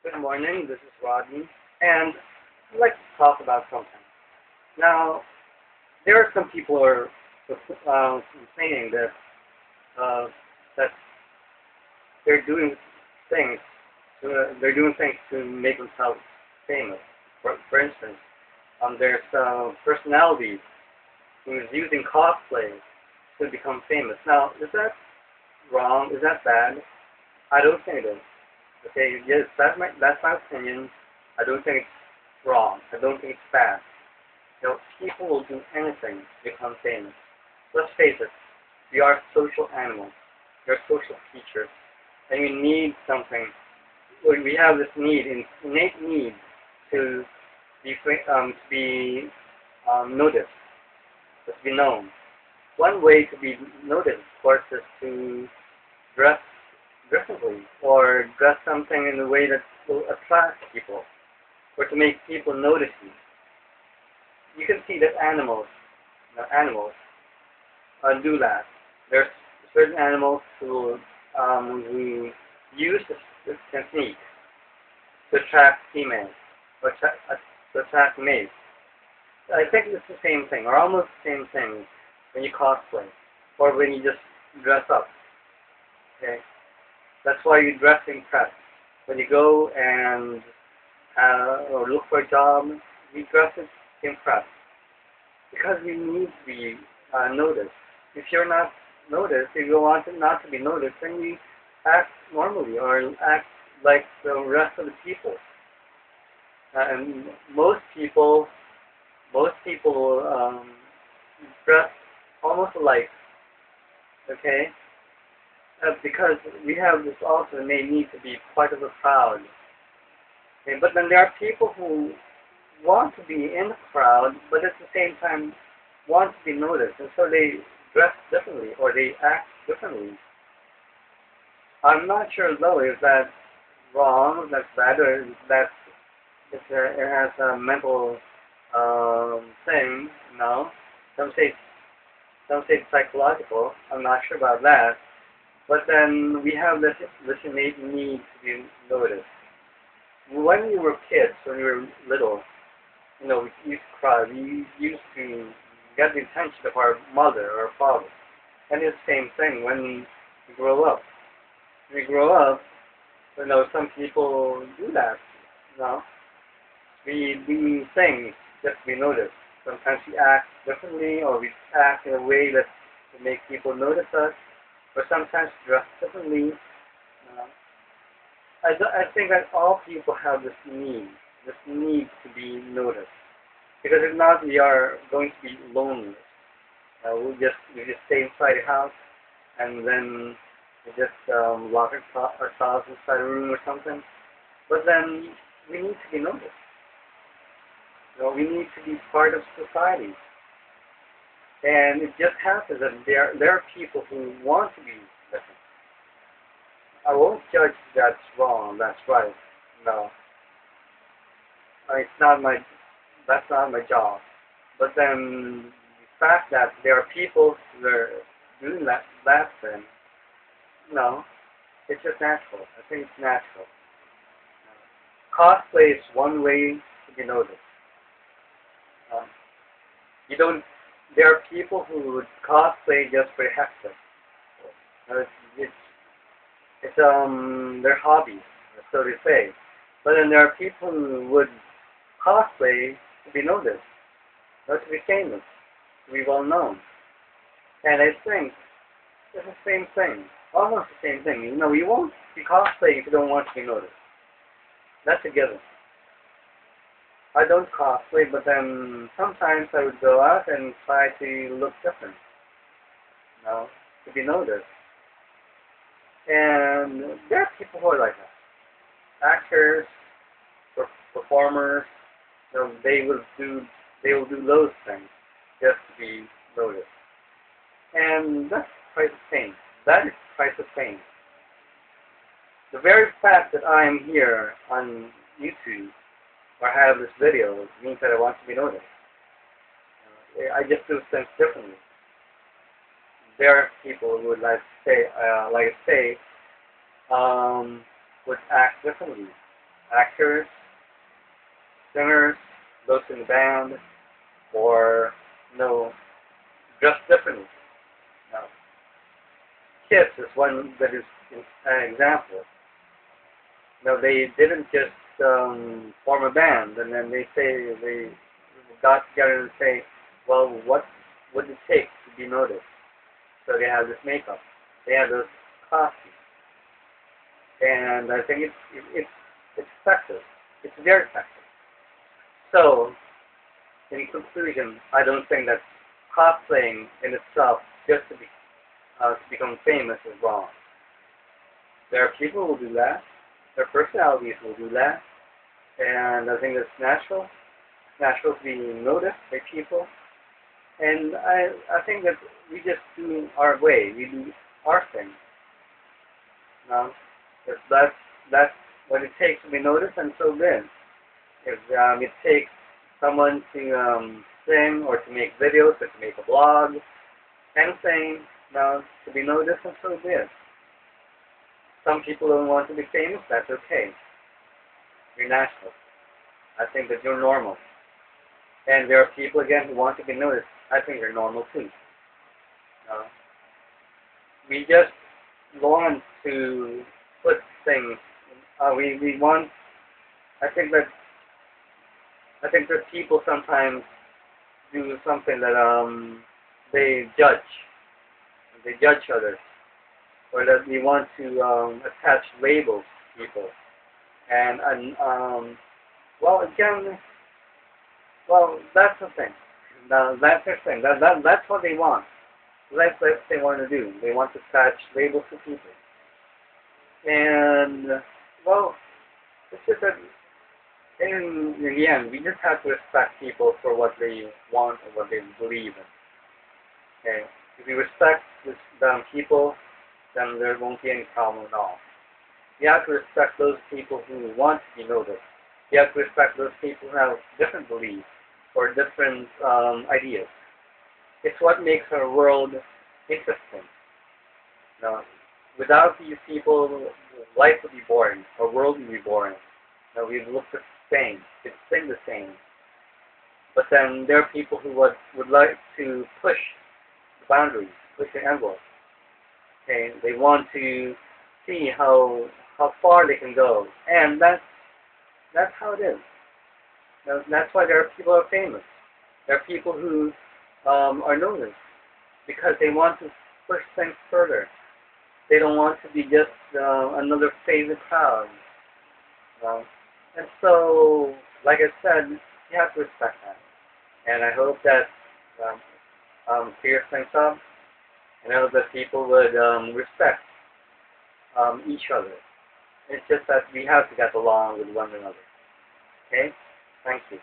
Good morning, this is Rodney, and I'd like to talk about something. Now, there are some people who are saying that uh, that they're doing things they're doing things to make themselves famous. For instance, there's personalities who is using cosplay to become famous. Now, is that wrong? Is that bad? I don't think it is. Okay, yes, that's my opinion. I don't think it's wrong. I don't think it's bad. People will do anything to become famous. Let's face it, we are social animals. We are social creatures, and we need something. We have this need, innate need, to be noticed, to be known. One way to be noticed, of course, is to dress differently or dress something in a way that will attract people or to make people notice you. You can see that animals do that. There's certain animals who use this technique to attract females or to attract mates. I think it's the same thing, or almost the same thing, when you cosplay or when you just dress up. Okay, that's why you dress to impress. When you go and or look for a job, we dress it to impress because we need to be noticed. If you're not noticed, if you want not to be noticed, then we act normally or act like the rest of the people. And most people dress almost alike. Okay, because we have this also may need to be part of the crowd. Okay, but then there are people who want to be in the crowd, but at the same time want to be noticed, and so they dress differently or they act differently. I'm not sure though if that's wrong, if that's bad, or if that's it has a mental thing. No, some say some say it's psychological. I'm not sure about that. But then we have this innate need to be noticed. When we were kids, when we were little, we used to cry. We used to get the attention of our mother or father. And it's the same thing when we grow up. When we grow up, some people do that. You know, we do things just to be noticed. Sometimes we act differently, or we act in a way that to make people notice us, or sometimes dress differently. I think that all people have this need to be noticed. Because if not, we are going to be lonely. We just stay inside the house, and then we just lock ourselves inside a room or something. But then we need to be noticed. We need to be part of society. And it just happens that there are people who want to be different. I won't judge that's wrong, that's right. No, it's not my that's not my job. But then the fact that there are people who are doing that thing, no, it's just natural. I think it's natural. Cosplay is one way to be noticed. Um, you don't. There are people who would cosplay just for the heck of it. It's their hobby, so they say. But then there are people who would cosplay to be noticed, or to be famous, to be well known. And I think it's the same thing, almost the same thing. You won't be cosplaying if you don't want to be noticed. That's a given. I don't cosplay, but then sometimes I would go out and try to look different, to be noticed. And there are people who are like that. Actors, performers, they will do those things just to be noticed. And that's the price of fame. That is the price of fame. The very fact that I am here on YouTube or have this video means that I want to be noticed. I just do things differently. There are people who would like to say, would act differently. actors, singers, those in the band, or dressed differently. Now, Kiss is one that is an example. They didn't just form a band and then they got together and say, well, what would it take to be noticed? So they have this makeup, they have those costumes, and I think it's effective. It's very effective. So, in conclusion, I don't think that cosplaying in itself just to become famous is wrong. There are people who will do that. Their personalities will do that, and I think it's natural. It's natural to be noticed by people, and I think that we just do our way. We do our thing. Now, if that's what it takes to be noticed, and so then, if it takes someone to sing or to make videos or to make a blog, anything to be noticed, and so be it. Some people don't want to be famous, that's okay. You're natural. I think that you're normal. And there are people, again, who want to be noticed. I think they're normal too. We just want to put things, we want, I think that people sometimes do something that they judge others, or that we want to attach labels to people. And that's the thing. That's their thing. That's what they want. That's what they want to do. They want to attach labels to people. And it's just that in the end, we just have to respect people for what they want or what they believe in. Okay? If we respect people, then there won't be any problem at all. You have to respect those people who want to be noticed. You have to respect those people who have different beliefs or different ideas. It's what makes our world interesting. Without these people, life would be boring. Our world would be boring. We'd look the same. It's been the same. But then there are people who would like to push the boundaries, push the envelope. Okay, they want to see how far they can go, and that's how it is. That's why there are people who are famous. There are people who are noticed because they want to push things further. They don't want to be just another favorite crowd. And so, like I said, you have to respect that. And I hope that clears things up. And I hope that people would respect each other. It's just that we have to get along with one another. Okay? Thank you.